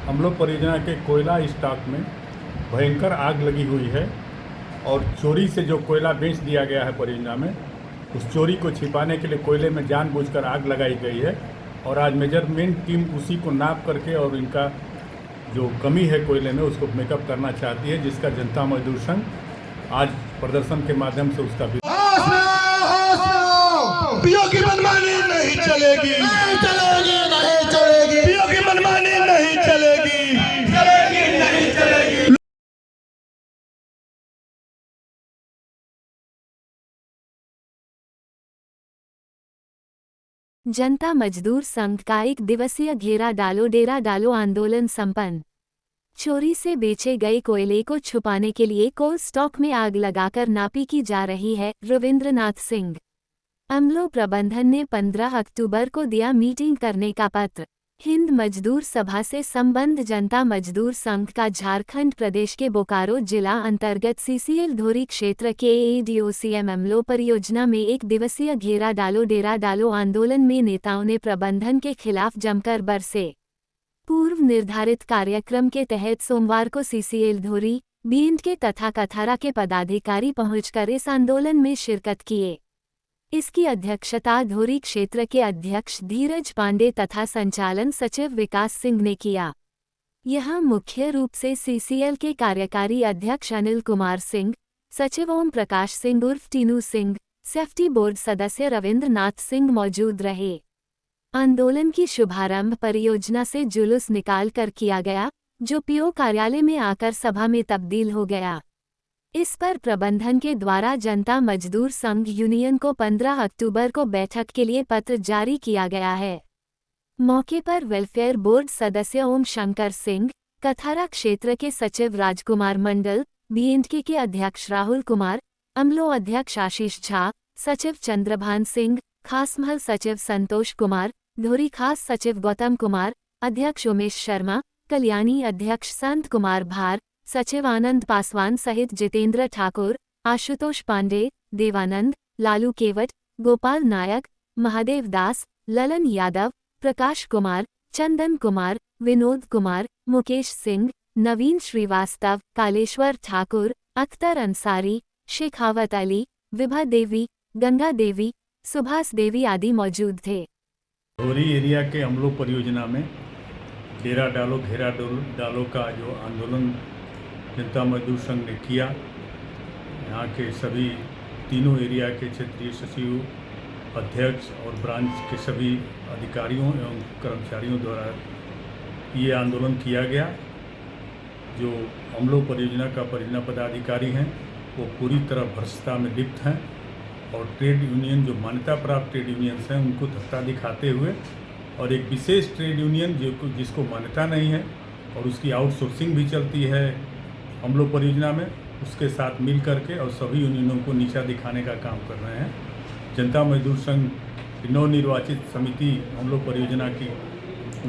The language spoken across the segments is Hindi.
अमलो परियोजना के कोयला स्टॉक में भयंकर आग लगी हुई है और चोरी से जो कोयला बेच दिया गया है परियोजना में, उस चोरी को छिपाने के लिए कोयले में जानबूझकर आग लगाई गई है। और आज मेजरमेंट टीम उसी को नाप करके और इनका जो कमी है कोयले में उसको मेकअप करना चाहती है, जिसका जनता मजदूर संघ आज प्रदर्शन के माध्यम से उसका पीओ की मनमानी नहीं चलेगी, नहीं चलेगी, नहीं चलेगी। पीओ की मनमानी नहीं चलेगी, चलेगी, नहीं चलेगी। जनता मजदूर संघ का 1 दिवसीय घेरा डालो डेरा डालो आंदोलन संपन्न। चोरी से बेचे गए कोयले को छुपाने के लिए कोल स्टॉक में आग लगाकर नापी की जा रही है। रविंद्रनाथ सिंह। अमलो प्रबंधन ने 15 अक्टूबर को दिया मीटिंग करने का पत्र। हिंद मजदूर सभा से संबंध जनता मजदूर संघ का झारखंड प्रदेश के बोकारो जिला अंतर्गत सीसीएल धोरी क्षेत्र के एडीओसीएम अमलो परियोजना में 1 दिवसीय घेरा डालो डेरा डालो आंदोलन में नेताओं ने प्रबंधन के खिलाफ जमकर बरसे। पूर्व निर्धारित कार्यक्रम के तहत सोमवार को सीसीएल धोरी, बीएंड तथा कथारा के पदाधिकारी पहुंचकर इस आंदोलन में शिरकत किए। इसकी अध्यक्षता धोरी क्षेत्र के अध्यक्ष धीरज पांडे तथा संचालन सचिव विकास सिंह ने किया। यहां मुख्य रूप से सीसीएल के कार्यकारी अध्यक्ष अनिल कुमार सिंह, सचिव ओम प्रकाश सिंह उर्फ टीनू सिंह, सेफ्टी बोर्ड सदस्य रविंद्रनाथ सिंह मौजूद रहे। आंदोलन की शुभारंभ परियोजना से जुलूस निकाल कर किया गया, जो पीओ कार्यालय में आकर सभा में तब्दील हो गया। इस पर प्रबंधन के द्वारा जनता मजदूर संघ यूनियन को 15 अक्टूबर को बैठक के लिए पत्र जारी किया गया है। मौके पर वेलफेयर बोर्ड सदस्य ओम शंकर सिंह, कथारा क्षेत्र के सचिव राजकुमार मंडल, बीएंडके के अध्यक्ष राहुल कुमार, अमलो अध्यक्ष आशीष झा, सचिव चंद्रभान सिंह, खास महल सचिव संतोष कुमार, धोरी खास सचिव गौतम कुमार, अध्यक्ष उमेश शर्मा, कल्याणी अध्यक्ष संत कुमार भार, सचिव आनंद पासवान सहित जितेंद्र ठाकुर, आशुतोष पांडे, देवानंद, लालू केवट, गोपाल नायक, महादेव दास, ललन यादव, प्रकाश कुमार, चंदन कुमार, विनोद कुमार, मुकेश सिंह, नवीन श्रीवास्तव, कालेश्वर ठाकुर, अख्तर अंसारी, शेखावत अली, विभा देवी, गंगा देवी, सुभाष देवी आदि मौजूद थे। धोरी एरिया के अमलो परियोजना में डेरा डालो घेरा डालो का जो आंदोलन जनता मजदूर संघ ने किया, यहाँ के सभी तीनों एरिया के क्षेत्रीय सचिव, अध्यक्ष और ब्रांच के सभी अधिकारियों एवं कर्मचारियों द्वारा ये आंदोलन किया गया। जो अमलो परियोजना का परियोजना पदाधिकारी हैं वो पूरी तरह भ्रष्टता में लिप्त हैं और ट्रेड यूनियन जो मान्यता प्राप्त ट्रेड यूनियंस हैं उनको धक्का दिखाते हुए और एक विशेष ट्रेड यूनियन जिसको मान्यता नहीं है और उसकी आउटसोर्सिंग भी चलती है अमलो परियोजना में, उसके साथ मिल करके और सभी यूनियनों को नीचा दिखाने का काम कर रहे हैं। जनता मजदूर संघ की नवनिर्वाचित समिति अमलो परियोजना की,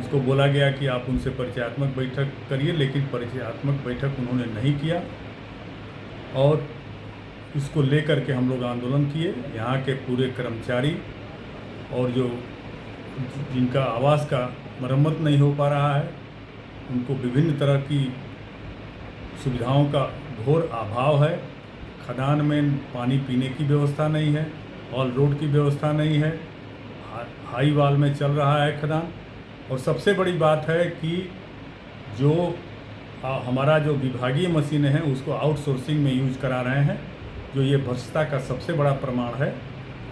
उसको बोला गया कि आप उनसे परिचयात्मक बैठक करिए, लेकिन परिचयात्मक बैठक उन्होंने नहीं किया और इसको लेकर के हम लोग आंदोलन किए। यहाँ के पूरे कर्मचारी और जो जिनका आवास का मरम्मत नहीं हो पा रहा है, उनको विभिन्न तरह की सुविधाओं का घोर अभाव है। खदान में पानी पीने की व्यवस्था नहीं है, ऑल रोड की व्यवस्था नहीं है, हाई वाल में चल रहा है खदान। और सबसे बड़ी बात है कि जो हमारा जो विभागीय मशीनें हैं उसको आउटसोर्सिंग में यूज करा रहे हैं, जो ये भ्रष्टता का सबसे बड़ा प्रमाण है।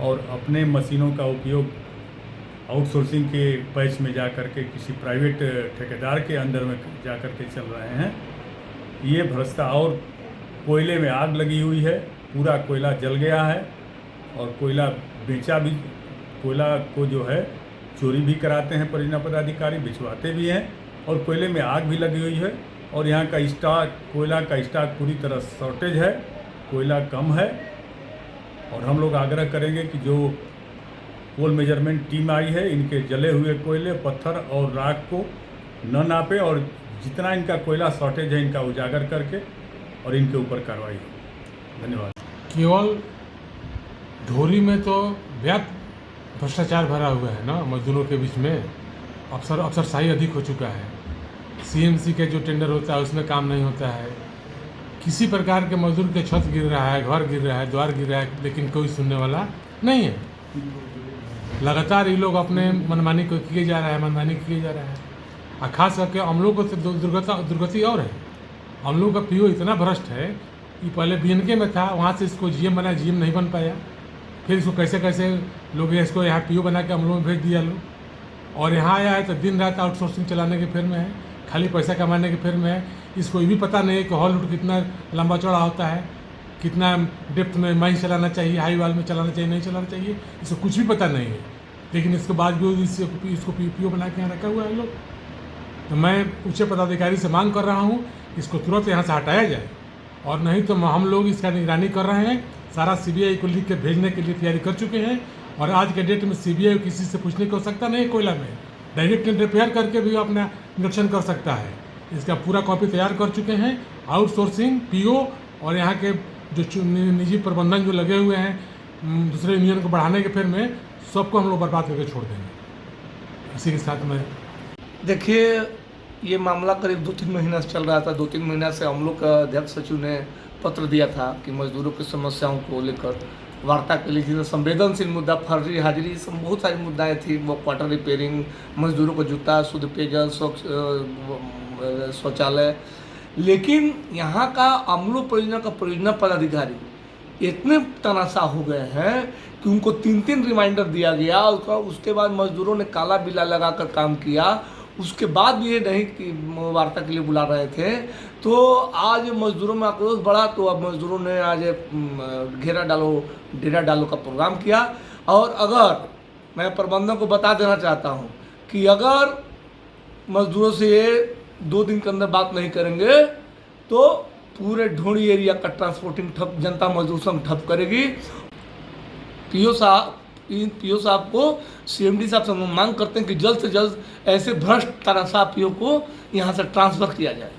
और अपने मशीनों का उपयोग आउटसोर्सिंग के पैच में जा कर के किसी प्राइवेट ठेकेदार के अंदर में जा कर के चल रहे हैं। ये भ्रष्टा और कोयले में आग लगी हुई है, पूरा कोयला जल गया है और कोयला बेचा भी, कोयला को जो है चोरी भी कराते हैं परियोजना पदाधिकारी, बिछवाते भी हैं और कोयले में आग भी लगी हुई है। और यहाँ का स्टॉक, कोयला का स्टॉक पूरी तरह शॉर्टेज है, कोयला कम है। और हम लोग आग्रह करेंगे कि जो कोल मेजरमेंट टीम आई है, इनके जले हुए कोयले, पत्थर और राख को न नापे और जितना इनका कोयला शॉर्टेज है इनका उजागर करके और इनके ऊपर कार्रवाई हो। धन्यवाद। केवल धोरी में तो व्यापक भ्रष्टाचार भरा हुआ है ना, मजदूरों के बीच में अफसरशाही अधिक हो चुका है। सीएमसी के जो टेंडर होता है उसमें काम नहीं होता है, किसी प्रकार के मजदूर के छत गिर रहा है, घर गिर रहा है, द्वार गिर रहा है, लेकिन कोई सुनने वाला नहीं है। लगातार ये लोग अपने मनमानी को किए जा रहा है, मनमानी किए जा रहा है। और खास करके हम लोग को तो दुर्गति और है। हम लोग का पीओ इतना भ्रष्ट है कि पहले बीएनके में था, वहाँ से इसको जीएम बना, जीएम नहीं बन पाया, फिर इसको कैसे कैसे लोग इसको यहाँ पीओ बना के हम लोग में भेज दिया लोग, और यहाँ आया है तो दिन रात आउटसोर्सिंग चलाने के फिर में है, खाली पैसा कमाने के फिर में है। इसको ये भी पता नहीं है कि हॉल कितना लंबा चौड़ा होता है, कितना डेप्थ में माइन चलाना चाहिए, हाई वाल में चलाना चाहिए, नहीं चलाना चाहिए, इसको कुछ भी पता नहीं है। लेकिन इसके बाद भी इसको पीओ बना के यहाँ रखा हुआ है लोग। तो मैं उच्च पदाधिकारी से मांग कर रहा हूँ इसको तुरंत यहाँ से हटाया जाए, और नहीं तो हम लोग इसका निगरानी कर रहे हैं। सारा सीबीआई को लिख के भेजने के लिए तैयारी कर चुके हैं, और आज के डेट में सीबीआई किसी से पूछने की आवश्यकता नहीं है। कोयला में डायरेक्ट रिपेयर करके भी अपना निरीक्षण कर सकता है। इसका पूरा कॉपी तैयार कर चुके हैं। आउटसोर्सिंग, पीओ और यहाँ के जो निजी प्रबंधन जो लगे हुए हैं दूसरे यूनियन को बढ़ाने के फिर में, सबको हम लोग बर्बाद करके छोड़ देंगे। इसी के साथ में देखिए, ये मामला करीब 2-3 महीना से चल रहा था। 2-3 महीना से हम लोग का अध्यक्ष सचिव ने पत्र दिया था कि मजदूरों की समस्याओं को लेकर वार्ता के लिए, जिसमें संवेदनशील मुद्दा, फर्जी हाजिरी, सब बहुत सारी मुद्दाएं थी। वो क्वार्टर रिपेयरिंग, मजदूरों को जूता, शुद्ध पेयजल, शौचालय। लेकिन यहाँ का अमलो परियोजना का परियोजना पदाधिकारी इतने तनाशाह हो गए हैं कि उनको 3-3 रिमाइंडर दिया गया। उसके बाद मजदूरों ने काला बिल्ला लगाकर काम किया। उसके बाद भी ये नहीं कि वार्ता के लिए बुला रहे थे। तो आज मजदूरों में आक्रोश बढ़ा, तो अब मजदूरों ने आज घेरा डालो डेरा डालो का प्रोग्राम किया। और अगर मैं प्रबंधन को बता देना चाहता हूँ कि अगर मजदूरों से ये 2 दिन के अंदर बात नहीं करेंगे तो पूरे ढोड़ी एरिया का ट्रांसपोर्टिंग ठप, जनता मजदूर संघ ठप करेगी। पीओ साहब को, सीएमडी साहब से हम मांग करते हैं कि जल्द से जल्द ऐसे भ्रष्ट तनाशाह पीओ को यहाँ से ट्रांसफ़र किया जाए।